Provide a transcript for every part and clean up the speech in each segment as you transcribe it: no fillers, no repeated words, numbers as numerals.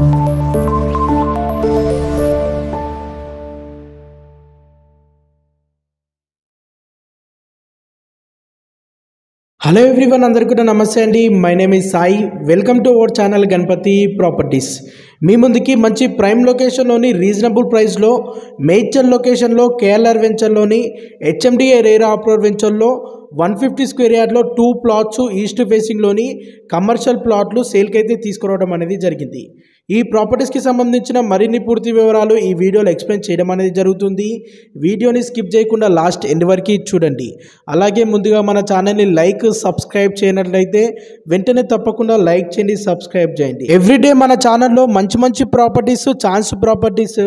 Hello everyone, అందరికీ నమస్తే అండి. My name is Sai. Welcome to our channel Ganapathi properties. మీ ముందుకి మంచి ప్రైమ్ లొకేషన్లోని రీజనబుల్ ప్రైస్లో మేడ్చల్ లొకేషన్లో కేఎల్ఆర్ వెంచర్లోని హెచ్ఎండిఏ రేరా ఆప్రోడ్ వెంచర్లో 150 స్క్వేర్ యార్డ్లో 2 ప్లాట్స్ ఈస్ట్ ఫేసింగ్లోని కమర్షియల్ ప్లాట్లు సేల్కి అయితే తీసుకురావడం అనేది జరిగింది. ఈ ప్రాపర్టీస్కి సంబంధించిన మరిన్ని పూర్తి వివరాలు ఈ వీడియోలో ఎక్స్ప్లెయిన్ చేయడం అనేది జరుగుతుంది. వీడియోని స్కిప్ చేయకుండా లాస్ట్ ఎండ్ వరకు చూడండి. అలాగే ముందుగా మన ఛానల్ని లైక్ సబ్స్క్రైబ్ చేయనట్లయితే వెంటనే తప్పకుండా లైక్ చేయండి, సబ్స్క్రైబ్ చేయండి. ఎవ్రీడే మన ఛానల్లో మంచి properties, chance properties,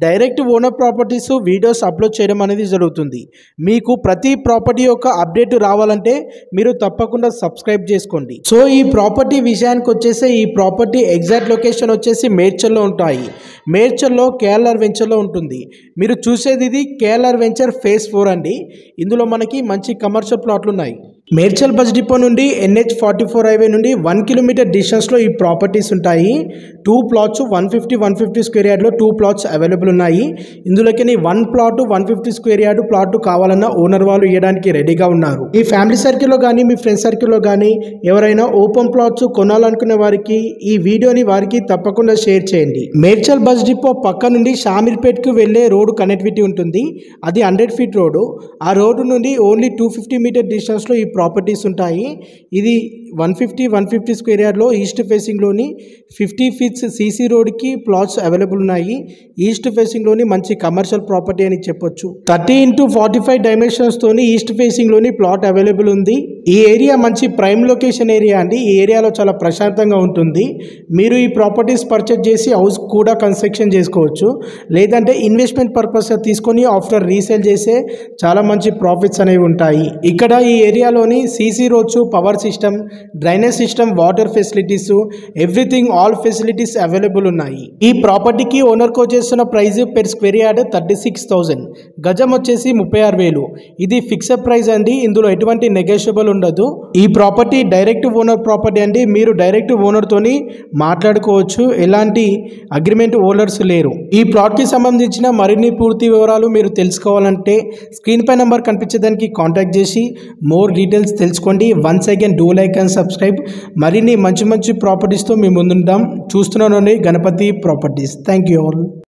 direct owner properties videos upload చేయడం అనేది జరుగుతుంది. మీకు ప్రతి ప్రాపర్టీ యొక్క అప్డేట్ రావాలంటే మీరు తప్పకుండా సబ్స్క్రైబ్ చేసుకోండి. సో ఈ ప్రాపర్టీ విషయానికి వచ్చేసి ఈ ప్రాపర్టీ ఎగ్జాక్ట్ లొకేషన్ వచ్చేసి మేడ్చల్లో ఉంటాయి. మేడ్చల్లో కేఎల్ఆర్ వెంచర్లో ఉంటుంది. మీరు చూసేది ఇది కేఎల్ఆర్ వెంచర్ ఫేజ్ 4 అండి. ఇందులో మనకి మంచి కమర్షియల్ ప్లాట్లు ఉన్నాయి. మేడ్చల్ బస్ డిపో నుండి NH44 హైవే నుండి 1 కిలోమీటర్ డిస్టెన్స్లో ఈ ప్రాపర్టీస్ ఉంటాయి. 2 ప్లాట్స్ 150 స్క్వేర్ యార్డ్లో 2 ప్లాట్స్ అవైలబుల్ ఉన్నాయి. ఇందులోకి 1 ప్లాట్ 150 స్క్వేర్ యార్డ్ ప్లాట్ కావాలన్నా ఓనర్ వాళ్ళు ఇవ్వడానికి రెడీగా ఉన్నారు. ఈ ఫ్యామిలీ సర్కిల్లో కానీ మీ ఫ్రెండ్ సర్కిల్లో కానీ ఎవరైనా ఓపెన్ ప్లాట్స్ కొనాలనుకునే వారికి ఈ వీడియోని వారికి తప్పకుండా షేర్ చేయండి. మేడ్చల్ బస్ డిపో పక్క నుండి షామీర్పేట్కు వెళ్ళే రోడ్డు కనెక్టివిటీ ఉంటుంది. అది 100 ఫీట్ రోడ్డు. ఆ రోడ్డు నుండి ఓన్లీ 250 మీటర్ డిస్టెన్స్లో ఈ ప్రాపర్టీస్ ఉంటాయి. ఇది 150 స్క్వేర్ యార్డ్లో ఈస్ట్ ఫేసింగ్లోని 50 ఫీట్స్ సీసీ రోడ్కి ప్లాట్స్ అవైలబుల్ ఉన్నాయి. ఈస్ట్ ఫేసింగ్లోని మంచి కమర్షియల్ ప్రాపర్టీ అని చెప్పొచ్చు. 30x45 డైమెన్షన్స్తోని ఈస్ట్ ఫేసింగ్లోని ప్లాట్ అవైలబుల్ ఉంది. ఈ ఏరియా మంచి ప్రైమ్ లొకేషన్ ఏరియా అండి. ఈ ఏరియాలో చాలా ప్రశాంతంగా ఉంటుంది. మీరు ఈ ప్రాపర్టీస్ పర్చేజ్ చేసి హౌస్ కూడా కన్స్ట్రక్షన్ చేసుకోవచ్చు. లేదంటే ఇన్వెస్ట్మెంట్ పర్పస్ తీసుకొని ఆఫ్టర్ రీసేల్ చేసే చాలా మంచి ప్రాఫిట్స్ అనేవి ఉంటాయి. ఇక్కడ ఈ ఏరియాలోని CC roads, power system, drainage system, water facilities, everything all facilities available ఉన్నాయి. ఈ ప్రాపర్టీకి ఓనర్ కో చేస్తున్న ప్రైస్ పెర్ స్క్వేర్ యార్డ్ 36,000, గజం వచ్చేసి 36,000. ఇది ఫిక్స్డ్ ప్రైస్ అండి. ఇందులో ఎటువంటి నెగోషియబుల్ ఉండదు. ఈ ప్రాపర్టీ డైరెక్ట్ ఓనర్ ప్రాపర్టీ అండి. మీరు డైరెక్ట్ ఓనర్ తోని మాట్లాడుకోవచ్చు. ఎలాంటి అగ్రిమెంట్ హోల్డర్స్ లేరు. ఈ ప్లాట్ కి సంబంధించిన మరిన్ని పూర్తి వివరాలు మీరు తెలుసుకోవాలంటే స్క్రీన్ పై నంబర్ కనిపించేదానికి కాంటాక్ట్ చేసి మోర్ డీటెయిల్స్ తెలుసుకోండి. Once again do like and subscribe. మరిన్ని మంచి ప్రాపర్టీస్తో మేము ముందుంటాం. చూస్తున్నాను Ganapathi properties. Thank you all.